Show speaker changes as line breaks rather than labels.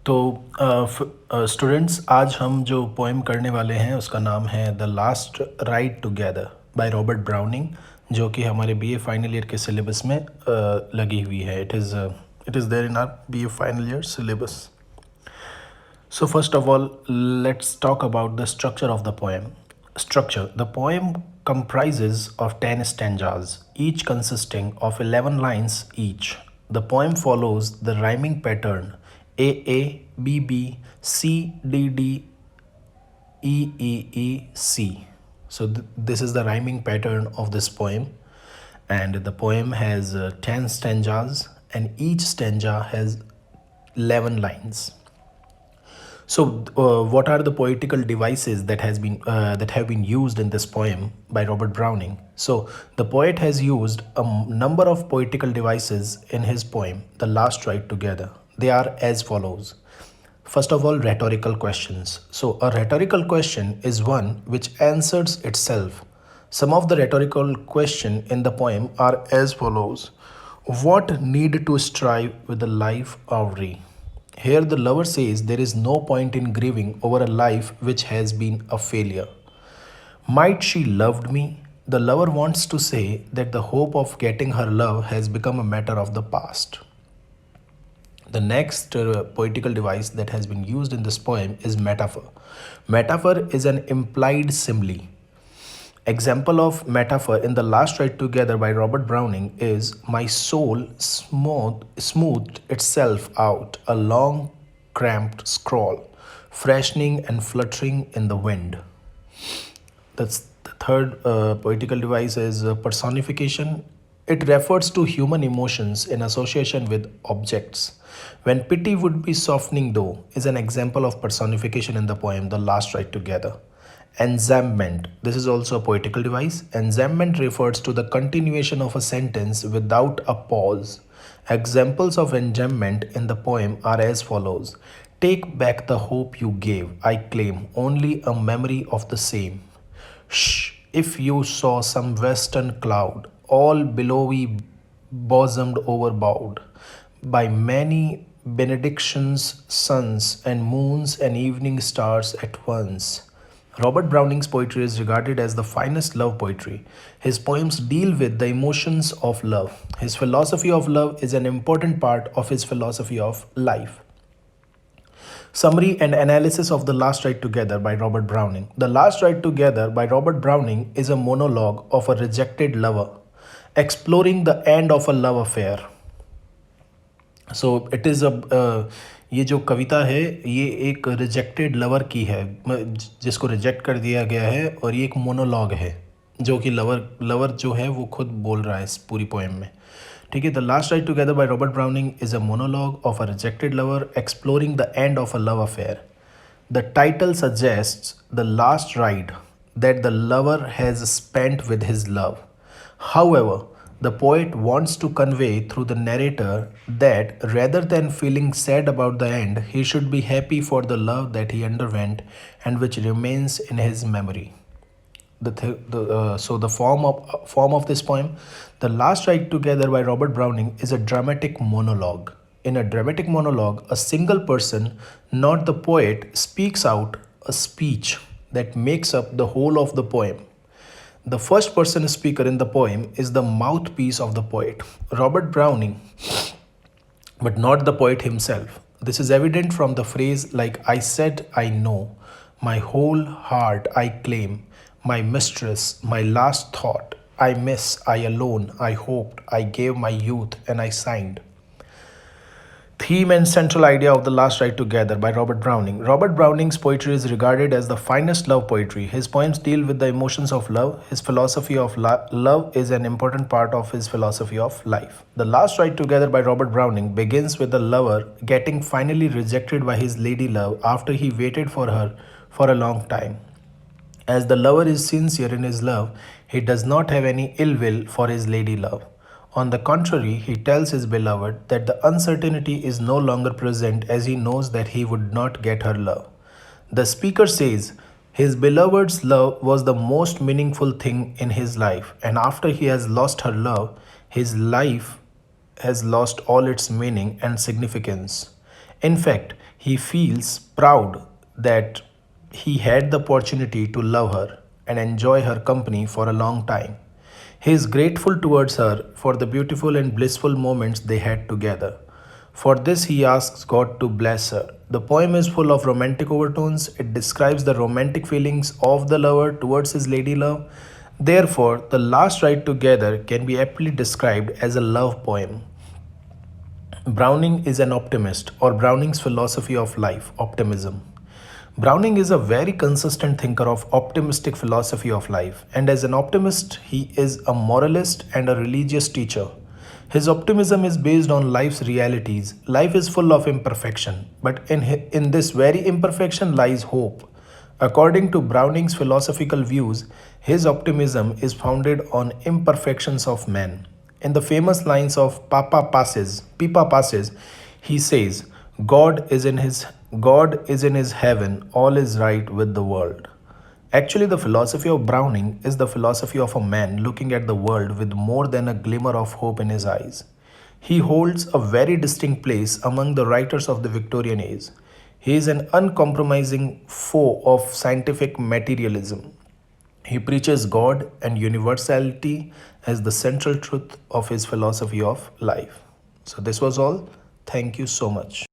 तो स्टूडेंट्स, आज हम जो पोएम करने वाले हैं उसका नाम है the last ride together by Robert Browning, जो कि हमारे बीए फाइनल ईयर के सिलेबस में लगी हुई है. It is there in our BA final year syllabus. So first of all, let's talk about the structure of the poem. Structure. The poem comprises of 10 stanzas, each consisting of 11 lines each. The poem follows the rhyming pattern A, B, B, C, D, D, E, E, E, C. So this is the rhyming pattern of this poem, and the poem has 10 stanzas, and each stanza has 11 lines. So, what are the poetical devices that have been used in this poem by Robert Browning? So, the poet has used a number of poetical devices in his poem, "The Last Ride Together." They are as follows. First of all, rhetorical questions. So, a rhetorical question is one which answers itself. Some of the rhetorical questions in the poem are as follows. What need to strive with the life of Ree? Here, the lover says there is no point in grieving over a life which has been a failure. Might she loved me? The lover wants to say that the hope of getting her love has become a matter of the past. The next poetical device that has been used in this poem is metaphor. Metaphor is an implied simile. Example of metaphor in The Last Ride Together by Robert Browning is my soul smoothed itself out, a long cramped scroll, freshening and fluttering in the wind. That's the third poetical device is personification. It refers to human emotions in association with objects. When pity would be softening though is an example of personification in the poem The Last Ride Together. Enjambment. This is also a poetical device. Enjambment refers to the continuation of a sentence without a pause. Examples of enjambment in the poem are as follows. Take back the hope you gave, I claim only a memory of the same. Shh, if you saw some western cloud, all billowy bosomed overbowed by many benedictions, suns and moons and evening stars at once. Robert Browning's poetry is regarded as the finest love poetry. His poems deal with the emotions of love. His philosophy of love is an important part of his philosophy of life. Summary and analysis of The Last Ride Together by Robert Browning. The Last Ride Together by Robert Browning is a monologue of a rejected lover, exploring the end of a love affair. So it is ये जो कविता है ये एक rejected lover की है, जिसको reject कर दिया गया है, और ये एक मोनोलॉग है जो कि लवर जो है वो खुद बोल रहा है इस पूरी पोएम में. ठीक है. The last ride together by Robert browning is a monologue of a rejected lover exploring the end of a love affair. The title suggests the last ride that the lover has spent with his love. However, the poet wants to convey through the narrator that rather than feeling sad about the end, he should be happy for the love that he underwent and which remains in his memory. So the form of this poem, The Last Ride Together by Robert Browning, is a dramatic monologue. In a dramatic monologue, a single person, not the poet, speaks out a speech that makes up the whole of the poem. The first person speaker in the poem is the mouthpiece of the poet, Robert Browning, but not the poet himself. This is evident from the phrase like I said, I know, my whole heart I claim, my mistress, my last thought, I miss, I alone, I hoped, I gave my youth, and I signed. Theme and central idea of The Last Ride Together by Robert Browning. Robert Browning's poetry is regarded as the finest love poetry. His poems deal with the emotions of love. His philosophy of love is an important part of his philosophy of life. The Last Ride Together by Robert Browning begins with the lover getting finally rejected by his lady love after he waited for her for a long time. As the lover is sincere in his love, he does not have any ill will for his lady love. On the contrary, he tells his beloved that the uncertainty is no longer present as he knows that he would not get her love. The speaker says his beloved's love was the most meaningful thing in his life, and after he has lost her love, his life has lost all its meaning and significance. In fact, He feels proud that he had the opportunity to love her and enjoy her company for a long time. He is grateful towards her for the beautiful and blissful moments they had together. For this, he asks God to bless her. The poem is full of romantic overtones. It describes the romantic feelings of the lover towards his lady love. Therefore, The Last Ride Together can be aptly described as a love poem. Browning is an optimist, or Browning's philosophy of life, optimism. Browning is a very consistent thinker of optimistic philosophy of life, and as an optimist, he is a moralist and a religious teacher. His optimism is based on life's realities. Life is full of imperfection, but in this very imperfection lies hope. According to Browning's philosophical views, his optimism is founded on imperfections of men. In the famous lines of Pippa Passes, he says, God is in his heaven, all is right with the world. Actually, the philosophy of Browning is the philosophy of a man looking at the world with more than a glimmer of hope in his eyes. He holds a very distinct place among the writers of the Victorian age. He is an uncompromising foe of scientific materialism. He preaches God and universality as the central truth of his philosophy of life. So, this was all. Thank you so much.